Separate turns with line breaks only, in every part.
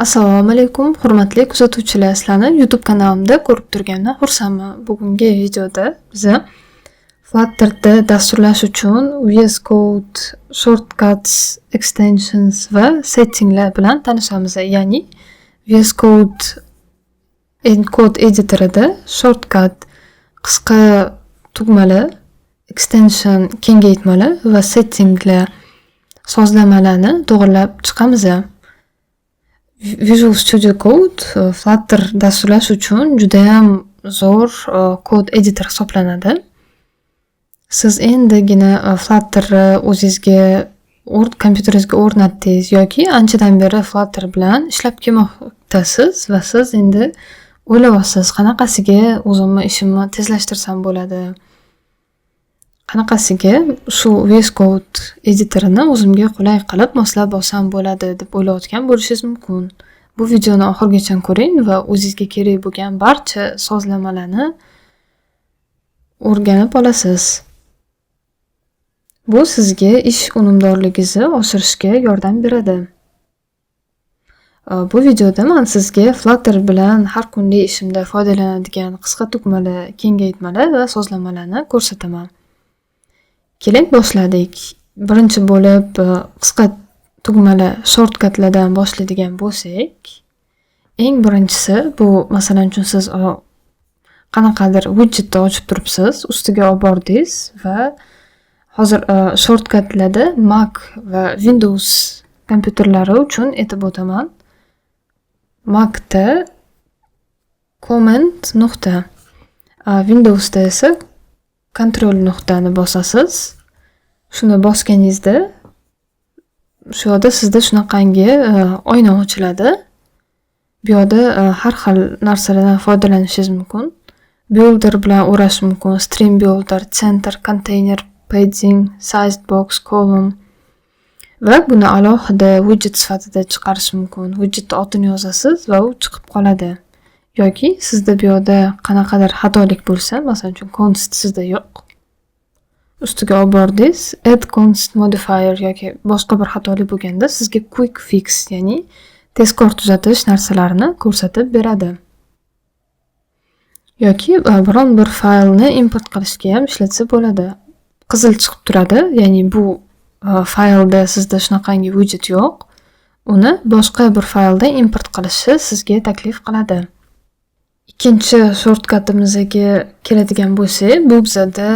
Assalomu alaykum, hurmatli kuzatuvchilar. Sizlarni YouTube kanalimda ko'rib turganimdan xursandman. Bugungi videoda biz Flutter'da dasturlash uchun VS Code, shortcuts, extensions va settinglar bilan tanishamiz. Ya'ni VS Code Code editorida shortcut, qisqa tugmalar, extension kengaytmalar va settinglar sozlamalarni to'g'irlab chiqamiz. Visual Studio Code Flutter dasturlash uchun juda ham zo'r kod editor hisoblanadi. Siz endigina Flutterni o'zingizga kompyuteringizga o'rnatdingiz yoki anchadan beri Flutter bilan ishlab kelmoqdasiz va siz endi o'ylayapsiz, qanaqasiga o'zimni ishimni tezlashtirsam bo'ladi. Qanaqasiga shu VS Code editorini o'zimga qulay qilib moslab olsam bo'ladi deb o'ylayotgan bo'lishingiz mumkin. Bu videoni oxirigacha ko'ring va o'zingizga kerak bo'lgan barcha sozlamalarni o'rganib olasiz. Bu sizga ish unumdorligingizni oshirishga yordam beradi. Bu videoda men sizga Flutter bilan har kunlik ishimda foydalanadigan qisqa tugmalar, kengaytmalar va sozlamalarni ko'rsataman. Keling boshladik. Birinchi bo'lib qisqa tugmalar, shortcutlardan boshlaydigan bo'lsak, eng birinchisi bu masalan uchun siz qanaqadir widgetni ochib turibsiz, ustiga olib bordingiz va hozir shortcutlarda Mac va Windows kompyuterlari uchun aytib o'taman. Macda command nuqta, Windowsda esa Control nuqtani bosasiz. Shuni bosganingizda shu yerda sizda shunaqangi oyna ochiladi. Bu yerda har xil narsalardan foydalanishingiz mumkin. Builder bilan o'rash mumkin. Stream builder, center, container, padding, sized box, column va buni alohida widget sifatida chiqarish mumkin. Widgetni otini yozasiz va u chiqib qoladi. Yoki sizda bu yerda qanaqadir xatolik bo'lsa, masalan uchun const sizda yo'q. Ustiga olib bordingiz, add const modifier yoki boshqa bir xatolik bo'lganda sizga quick fix, ya'ni tezkor tuzatish narsalarini ko'rsatib beradi. Yoki biron bir faylni import qilishga ham ishlatsa bo'ladi. Qizil chiqib turadi, ya'ni bu faylda sizda shunaqangi widget yo'q. Uni boshqa bir faylda import qilishni sizga taklif qiladi. Ikkinchi shortcutimizga keladigan bo'lsak, bu bizda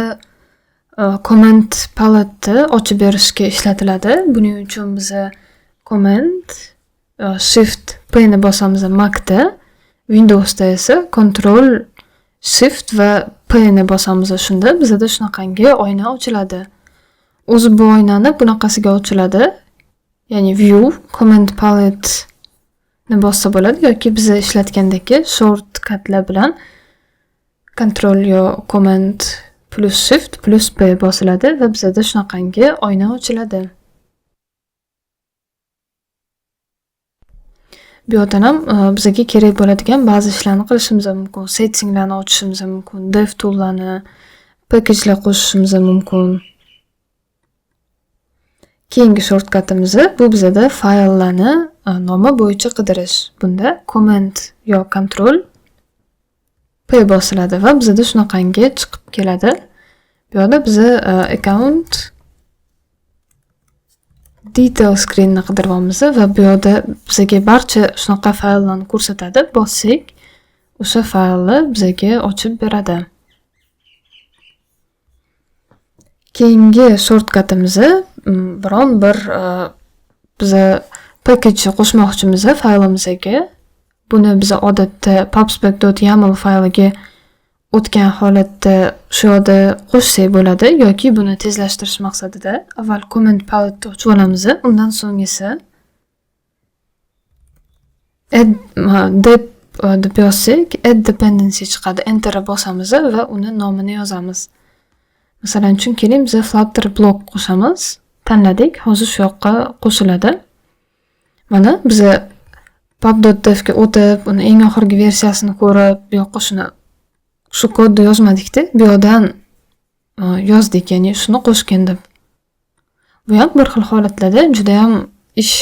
command paletni ochib berishga ishlatiladi. Buning uchun biz command shift p ni bosamiz Macda, Windowsda esa control shift va p ni bosamiz. Shunda bizda shunaqangi oyna ochiladi. O'zi bu oynani bunaqasiga ochiladi. Ya'ni view command palette ni bossa bo'ladi yoki biz ishlatgandagi shortcutlar bilan control yo command plus shift plus p bosiladi va bizda shunaqangi oyna ochiladi. Bu yerdan ham bizga kerak bo'ladigan ba'zi ishlarni qilishimiz mumkin. Settinglarni ochishimiz mumkin, dev toollarni, packagelar qo'shishimiz mumkin. Keyingi shortcutimiz bu bizda fayllarni nomi bo'yicha qidirish. Bunda command yo control p bosiladi va bizda shunaqangi chiqib keladi. Bu yerda biz account detail screenni qidiryapmiz va bu yerda bizga barcha shunaqa fayllarni ko'rsatadi. Bossak, o'sha faylni bizga ochib beradi. Keyingi shortcutimiz biron bir biz package qo'shmoqchimiz faylimizga. Buni biz odatda pubspec.yaml fayliga o'tgan holatda shu yerda qo'shsak bo'ladi yoki buni tezlashtirish maqsadida avval command paletni ochib olamiz, undan so'ng esa add deb yozsak add dependency chiqadi. Enter bosamiz va uni nomini yozamiz. Masalan uchun keling biz Flutter blok qo'shamiz. Tanladik, hozir shu yoqqa qo'shiladi. Mana biz pub.devga o'tib, uni eng oxirgi versiyasini ko'rib, bu yoqqa shu kodni yozmadik-da, bu yerdan yozdik, ya'ni shuni qo'shgan deb. Bu ham bir xil holatlarda juda ham ish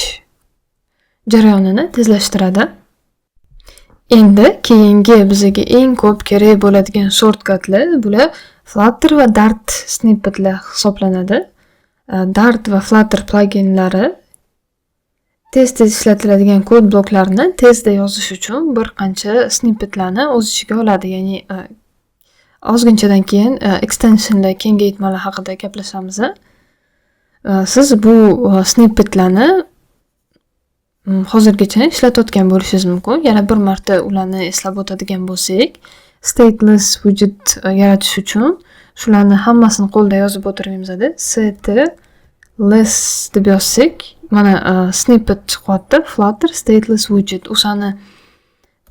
jarayonini tezlashtiradi. Endi keyingi bizga eng ko'p kerak bo'ladigan shortcutlar bular Flutter va Dart snippetlar hisoblanadi. Dart va Flutter pluginlari tez ishlatiladigan kod bloklarini tezda yozish uchun bir qancha snippetlarni o'z ichiga oladi. Ya'ni ozginchadan keyin extensionlar kengaytmalar haqida gaplashamiz. Siz bu snippetlarni hozirgacha ishlatayotgan bo'lishingiz mumkin. Yana bir marta ularni eslab o'tadigan bo'lsak, stateless widget yaratish uchun shularni hammasini qo'lda yozib o'tirmaymiz-da. Stateless deb yozsak, mana snippet chiqyapti. Flutter stateless widget. O'shani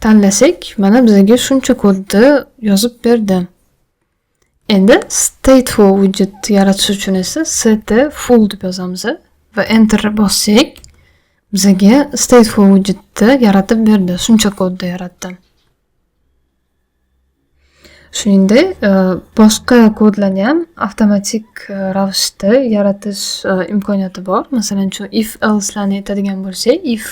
tanlasak, mana bizga shuncha kodni yozib berdi. Endi stateful widget yaratish uchun esa st-full deb yozamiz va enter bossak, bizga stateful widgetni yaratib berdi. Shuncha kodni yaratdi. Shuningdek, boshqa kodlarni ham avtomatik ravishda yaratish imkoniyati bor. Masalan, if else larni aytadigan bo'lsak, if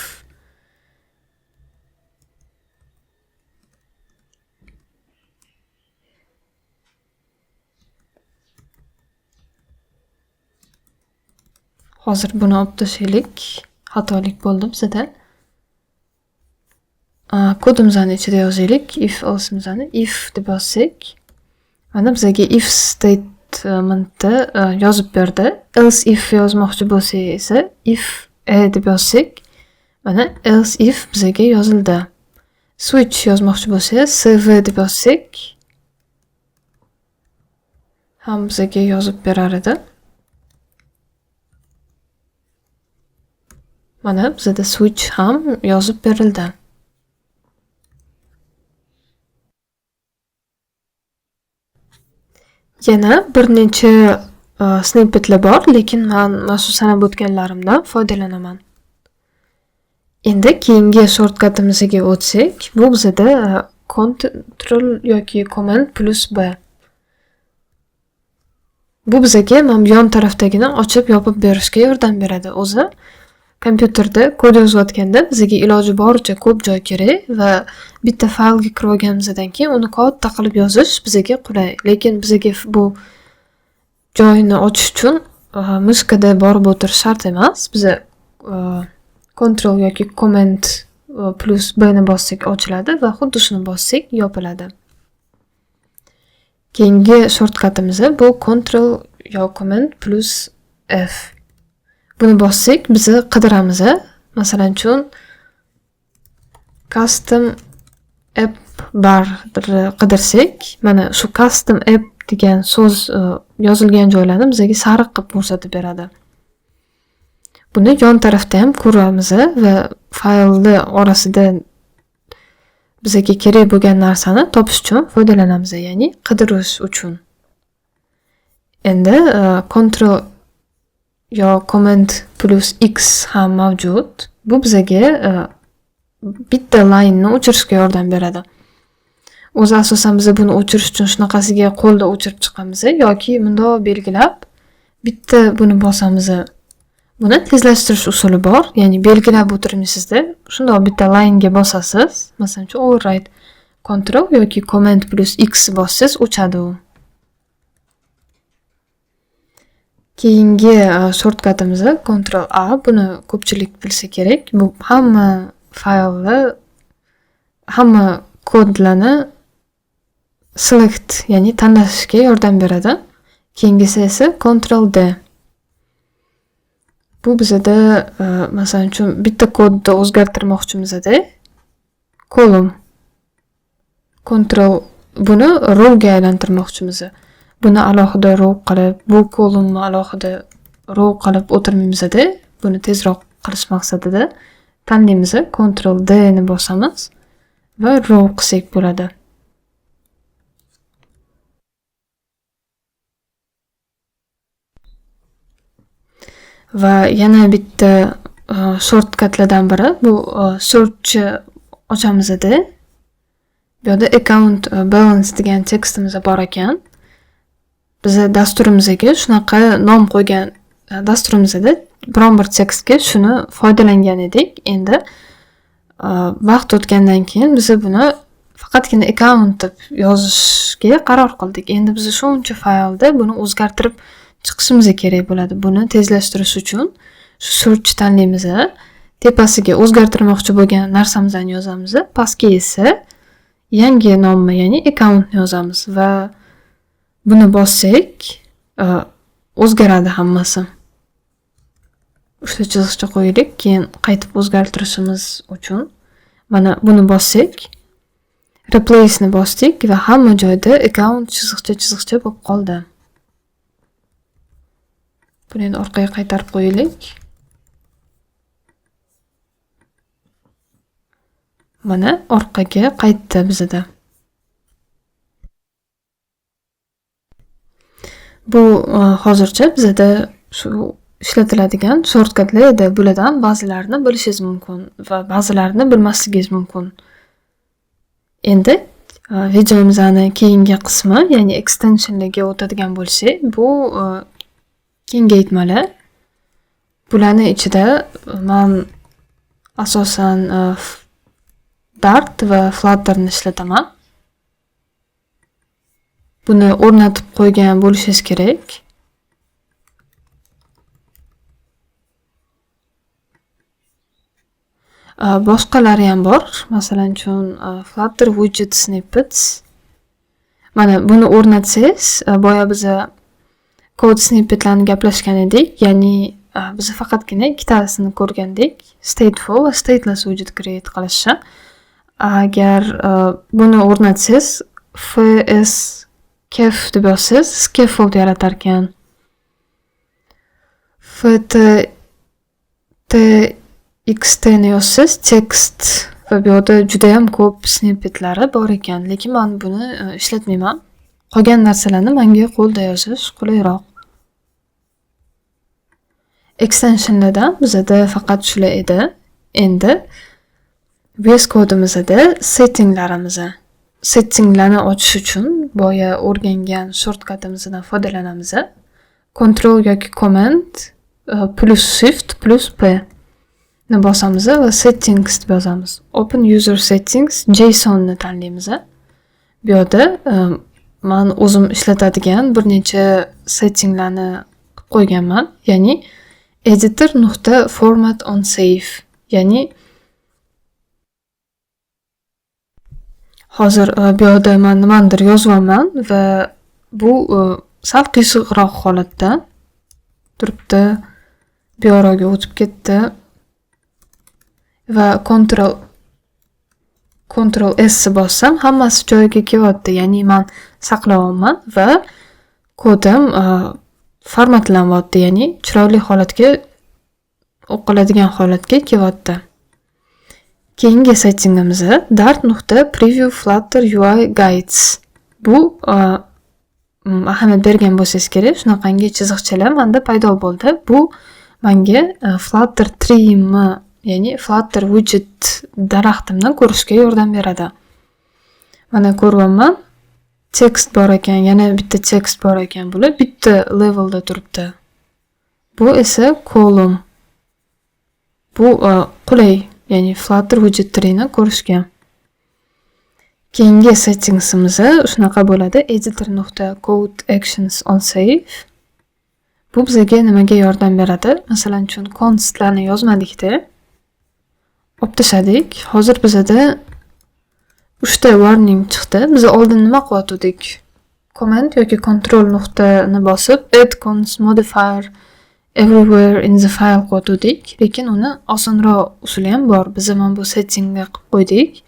hozir buni olib tashlaylik. Xatolik bo'ldi bizda. Kodimizni ichida yozaylik. If else'imizni if deb yozsak, mana bizga if statementni yozib berdi. Else if yozmoqchi bo'lsak esa if deb yozsak, mana else if bizga yozildi. Switch yozmoqchi bo'lsak, sv deb yozsak, ham bizga yozib berar edi. Mana bizda switch ham yozib berildi. Yana bir necha snippetlar bor, lekin men maxsus sanab o'tganlarimdan foydalanaman. Endi keyingi shortcutimizga o'tsak, bu bizda Ctrl yoki Command plus B. Bu bizga mana yon tarafdagini ochib yopib berishga yordam beradi. O'zi kompyuterda kod yozayotganda bizga iloji boricha ko'p joy kerak va bitta faylga kirib olganimizdan keyin uni katta qilib yozish bizga qulay. Lekin bizga bu joyni ochish uchun mishkada borib o'tirish shart emas. Biz Ctrl yoki Command plus B ni bossak ochiladi va xuddi shuni bossak yopiladi. Keyingi shortcutimiz bu Ctrl yo Command plus F. Buni bossak biz qidiramiz. Masalan, custom app bar qidirsak, mana shu custom app degan so'z yozilgan joylarni bizga sariq qilib ko'rsatib beradi. Buni yon tarafda ham ko'ramiz va faylni orasida bizga kerak bo'lgan narsani topish uchun foydalanamiz, ya'ni qidirish uchun. Endi Ctrl yo Command plus X ham mavjud. Bu bizga bitta line ni o'chirishga yordam beradi. O'zi asosan biz buni o'chirish uchun shunaqasiga qo'lda o'chirib chiqamiz yoki bundoq belgilab bitta buni bosamiz. Buni tezlashtirish usuli bor. Ya'ni belgilab o'tirmaysizda, shundoq bitta line ga bosasiz. Masalan, override Ctrl yoki Command plus X bossiz o'chadi u. Keyingi shortcutimiz Ctrl A. Buni ko'pchilik bilsa kerak. Bu hamma faylni, hamma kodlarni select, ya'ni tanlashga yordam beradi. Keyingisi esa Ctrl D. Bu bizda masalan bitta kodni o'zgartirmoqchimizda column Ctrl buni row ga aylantirmoqchimiz. Buni alohida row qilib, bu columnni alohida row qilib o'tirmaymiz-da. Buni tezroq qilish maqsadida tanlaymiz, Ctrl D ni bosamiz va row qilsak bo'ladi. Va yana bitta shortcutlardan biri bu search ochamiz-da. Bu yerda account balance degan tekstimiz bor ekan. Biz dasturimizga shunaqa nom qo'ygan dasturimizda biron bir tekstga shuni foydalangan edik. Endi vaqt o'tgandan keyin biz buni faqatgina account deb yozishga qaror qildik. Endi biz shuncha faylda buni o'zgartirib chiqishimiz kerak bo'ladi. Buni tezlashtirish uchun shu search tanlaymiz. Tepasiga o'zgartirmoqchi bo'lgan narsamizni yozamiz. Pastga esa yangi nomni, ya'ni accountni yozamiz va buni bossak, o'zgaradi hammasi. Uchta chiziqcha qo'ydik, keyin qaytib o'zgartirishimiz uchun mana buni bossak, replace ni bosdik va hamma joyda account chiziqcha bo'lib qoldi. Buni endi orqaga qaytarib qo'yaylik. Mana orqaga qaytdi bizda. Bu hozircha bizda shu ishlatiladigan shortkatlar edi. Bulardan ba'zilarini bilishingiz mumkin va ba'zilarini bilmasligingiz mumkin. Endi videomizning keyingi qismi, ya'ni extensionlarga o'tadigan bo'lsak, bu kengaytmalar. Bularning ichida men asosan Dart va Flutterni ishlataman. Buni o'rnatib qo'ygan bo'lishingiz kerak. Boshqalari ham bor. Masalan, Flutter widget snippets. Mana buni o'rnatsangiz, boya biz kod snippetlarni gaplashgan edik. Ya'ni biz faqatgina ikkitasini ko'rgandik. Stateful va stateless widget create qilishni. Agar buni o'rnatsangiz, fskef deb yozsangiz, scaffold yaratar ekan. ft ni yozsangiz, text va bu yerda juda ham ko'p snippetlari bor ekan, lekin men buni ishlatmayman. Qolgan narsalarni menga qo'lda yozish qulayroq. Extensionlardan bizda faqat shular edi. Endi VS kodimizda settinglarni ochish uchun boya o'rgangan shortkatimizdan foydalanamiz. Control yoki command plus shift plus p ni bosamiz va settings deb yozamiz. Open user settings JSON ni tanlaymiz. Bu yerda men o'zim ishlatadigan bir necha settinglarni qilib qo'yganman. Ya'ni editor.format on save. Ya'ni hozir bu yerda men nimadir yozyapman va bu sal qiyshiqroq holatda turibdi. Bu yoqqa o'tib ketdi va Ctrl S bossam hammasi joyiga kelyapti. Ya'ni men saqlayapman va kodim formatlanyapti. Ya'ni chiroyli holatga, o'qiladigan holatga kelyapti. Keyingi settingimiz Dart.preview Flutter UI guides. Bu ahamiyat bergan bo'lsangiz kerak, shunaqangi chiziqchalar menda paydo bo'ldi. Bu menga Flutter tree'imni, ya'ni Flutter widget daraxtimni ko'rishga yordam beradi. Mana ko'ryapman. Text bor ekan, yana bitta text bor ekan. Bular bitta levelda turibdi. Bu esa column. Bu qulay, ya'ni Flutter widget tree'ni ko'rishga. Keyingi settingsimiz shunaqa bo'ladi. Editor.code actions on save. Bu bizga nimaga yordam beradi? Masalan, constlarni yozmadik-da. Olib tashladik. Hozir bizda 3 ta warning chiqdi. Biz oldin nima qilyotdik? Command yoki control nuqtani bosib add const modifier everywhere in the file qilyotdik. Lekin uni osonroq usuli ham bor. Biz mana bu settingga qilib qo'ydik.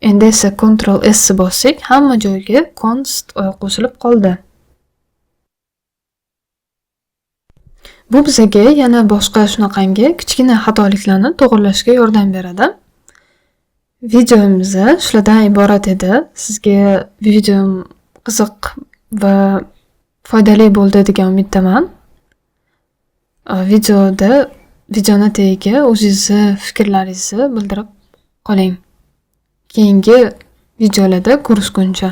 Endi esa Ctrl S bossak, hamma joyga const qo'shilib qoldi. Bu bizga yana boshqa shunaqangi kichkina xatoliklarni to'g'rilashga yordam beradi. Videomiz shulardan iborat edi. Sizga videom qiziq va foydali bo'ldi degan umiddaman. Videoni tagiga o'zingizni fikrlaringizni bildirib qoling. Keyingi videolarda ko'rishguncha